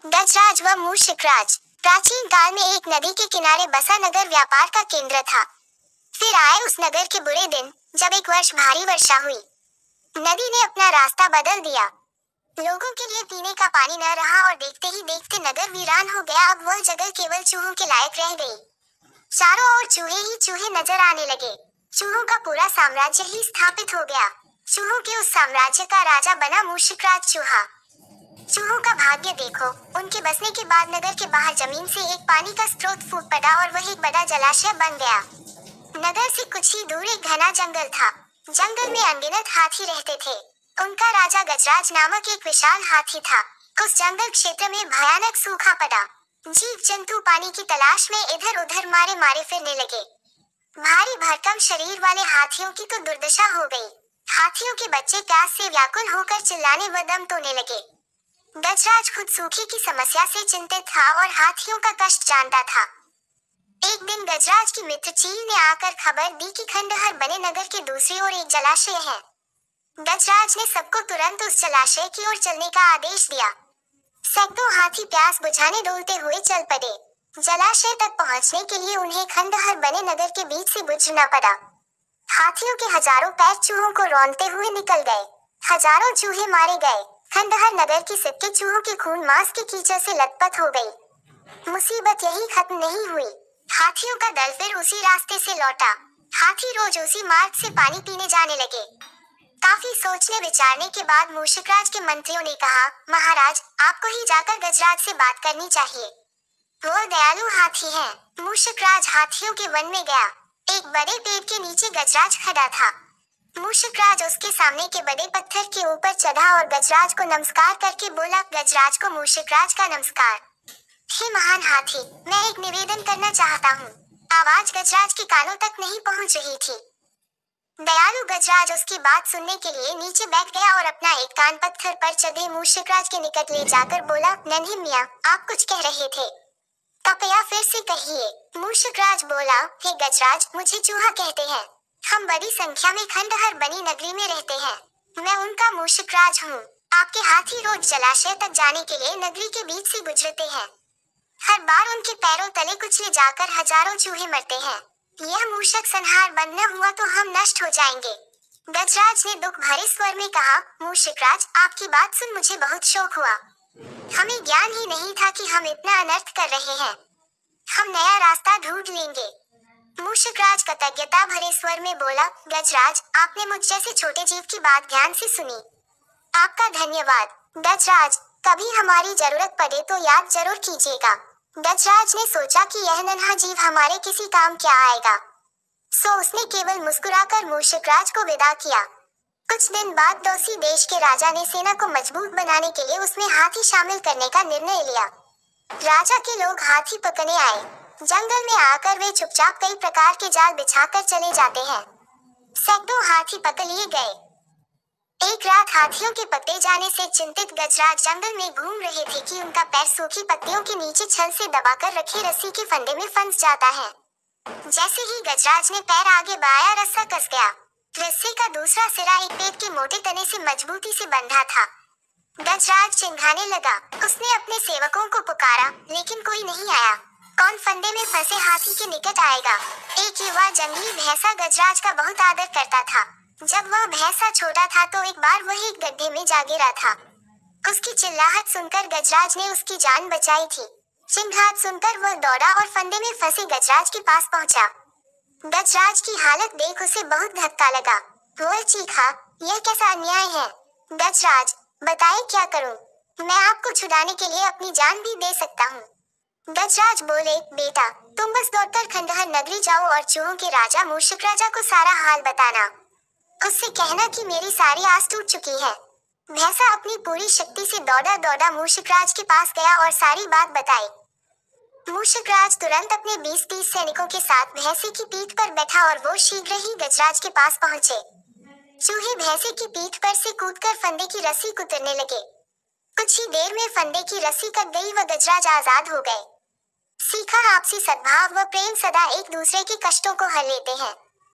गजराज व मूषकराज। प्राचीन काल में एक नदी के किनारे बसा नगर व्यापार का केंद्र था। फिर आए उस नगर के बुरे दिन, जब एक वर्ष भारी वर्षा हुई। नदी ने अपना रास्ता बदल दिया। लोगों के लिए पीने का पानी न रहा और देखते ही देखते नगर वीरान हो गया। अब वह जगह केवल चूहों के लायक रह गई। चारों ओर चूहे ही चूहे नजर आने लगे। चूहों का पूरा साम्राज्य ही स्थापित हो गया। चूहों के उस साम्राज्य का राजा बना मूषकराज चूहा। चूहों का भाग्य देखो, उनके बसने के बाद नगर के बाहर जमीन से एक पानी का स्रोत फूट पड़ा और वह एक बड़ा जलाशय बन गया। नगर से कुछ ही दूर एक घना जंगल था। जंगल में अनगिनत हाथी रहते थे। उनका राजा गजराज नामक एक विशाल हाथी था। उस जंगल क्षेत्र में भयानक सूखा पड़ा। जीव जंतु पानी की तलाश में इधर उधर मारे मारे फिरने लगे। भारी भरकम शरीर वाले हाथियों की तो दुर्दशा हो गई। हाथियों के बच्चे प्यास से व्याकुल होकर चिल्लाने व दम तोड़ने लगे। गजराज खुद सूखे की समस्या से चिंतित था और हाथियों का कष्ट जानता था। एक दिन गजराज की मित्र चील ने आकर खबर दी कि खंडहर बने नगर के दूसरी ओर एक जलाशय है। गजराज ने सबको तुरंत उस जलाशय की ओर चलने का आदेश दिया। सैकड़ों हाथी प्यास बुझाने डोलते हुए चल पड़े। जलाशय तक पहुंचने के लिए उन्हें खंडहर बने नगर के बीच से गुजरना पड़ा। हाथियों के हजारों पैर चूहों को रौंदते हुए निकल गए। हजारों चूहे मारे गए। खंडहर नगर की सिक्के चूहों के खून मांस के कीचड़ से लथपथ हो गई। मुसीबत यही खत्म नहीं हुई। हाथियों का दल फिर उसी रास्ते से लौटा। हाथी रोज उसी मार्ग से पानी पीने जाने लगे। काफी सोचने विचारने के बाद मूषकराज के मंत्रियों ने कहा, महाराज, आपको ही जाकर गजराज से बात करनी चाहिए। वो दयालु हाथी है। मूषकराज हाथियों के वन में गया। एक बड़े पेड़ के नीचे गजराज खड़ा था। मूषकराज उसके सामने के बड़े पत्थर के ऊपर चढ़ा और गजराज को नमस्कार करके बोला। गजराज को मूषकराज का नमस्कार। हे महान हाथी, मैं एक निवेदन करना चाहता हूँ। आवाज गजराज के कानों तक नहीं पहुँच रही थी। दयालु गजराज उसकी बात सुनने के लिए नीचे बैठ गया और अपना एक कान पत्थर पर चढ़े मूषकराज के निकट ले जाकर बोला, नन्हे मियाँ, आप कुछ कह रहे थे, कृपया फिर से कहिए। मूषकराज बोला, हे गजराज, मुझे चूहा कहते हैं। हम बड़ी संख्या में खंडहर बनी नगरी में रहते हैं। मैं उनका मूषकराज हूँ। आपके हाथी रोज जलाशय तक जाने के लिए नगरी के बीच से गुजरते हैं। हर बार उनके पैरों तले कुचले जाकर हजारों चूहे मरते हैं। यह मूषक संहार बंद न हुआ तो हम नष्ट हो जाएंगे। गजराज ने दुख भरे स्वर में कहा, मूषकराज, आपकी बात सुन मुझे बहुत शौक हुआ। हमें ज्ञान ही नहीं था कि हम इतना अनर्थ कर रहे हैं। हम नया रास्ता ढूंढ लेंगे। मूषकराज कृतज्ञता भरे स्वर में बोला, गजराज, आपने मुझ जैसे छोटे जीव की बात ध्यान से सुनी। आपका धन्यवाद। गजराज, कभी हमारी जरूरत पड़े तो याद जरूर कीजिएगा। गजराज ने सोचा कि यह नन्हा जीव हमारे किसी काम क्या आएगा, सो उसने केवल मुस्कुराकर मूषकराज को विदा किया। कुछ दिन बाद दोषी देश के राजा ने सेना को मजबूत बनाने के लिए उसमें हाथी शामिल करने का निर्णय लिया। राजा के लोग हाथी पकड़ने आए। जंगल में आकर वे चुपचाप कई प्रकार के जाल बिछाकर चले जाते हैं। सैकड़ों हाथी पकड़ लिए गए। एक रात हाथियों के पकड़े जाने से चिंतित गजराज जंगल में घूम रहे थे कि उनका पैर सूखी पत्तियों के नीचे छल से दबाकर रखी रस्सी के फंदे में फंस जाता है। जैसे ही गजराज ने पैर आगे बढ़ाया, रस्सा कस गया। रस्सी का दूसरा सिरा एक पेड़ के मोटे तने से मजबूती से बंधा था। गजराज चिंघाने लगा। उसने अपने सेवकों को पुकारा, लेकिन कोई नहीं आया। कौन फंदे में फंसे हाथी के निकट आएगा? एक युवा जंगली भैंसा गजराज का बहुत आदर करता था। जब वह भैंसा छोटा था तो एक बार वह एक गड्ढे में जा गिरा था। उसकी चिल्लाहट सुनकर गजराज ने उसकी जान बचाई थी। चिंगाट सुनकर वह दौड़ा और फंदे में फंसे गजराज के पास पहुंचा। गजराज की हालत देख उसे बहुत धक्का लगा। वह चीखा, यह कैसा अन्याय है? गजराज, बताए क्या करूं? मैं आपको छुड़ाने के लिए अपनी जान भी दे सकता हूं। गजराज बोले, बेटा, तुम बस दौड़कर खंडहर नगरी जाओ और चूहों के राजा मूषकराजा को सारा हाल बताना। उससे कहना कि मेरी सारी आस टूट चुकी है। भैंसा अपनी पूरी शक्ति से दौड़ा दौड़ा मूषकराज के पास गया और सारी बात बताई। मूषकराज तुरंत अपने 20-30 सैनिकों के साथ भैंसे की पीठ पर बैठा और वो शीघ्र ही गजराज के पास पहुंचे। चूहे भैंसे की पीठ पर से कूदकर फंदे की रस्सी कुतरने लगे। कुछ ही देर में फंदे की रस्सी कट गई व गजराज आजाद हो गए। सीखा, आपसी सद्भाव व प्रेम सदा एक दूसरे के कष्टों को हर लेते हैं।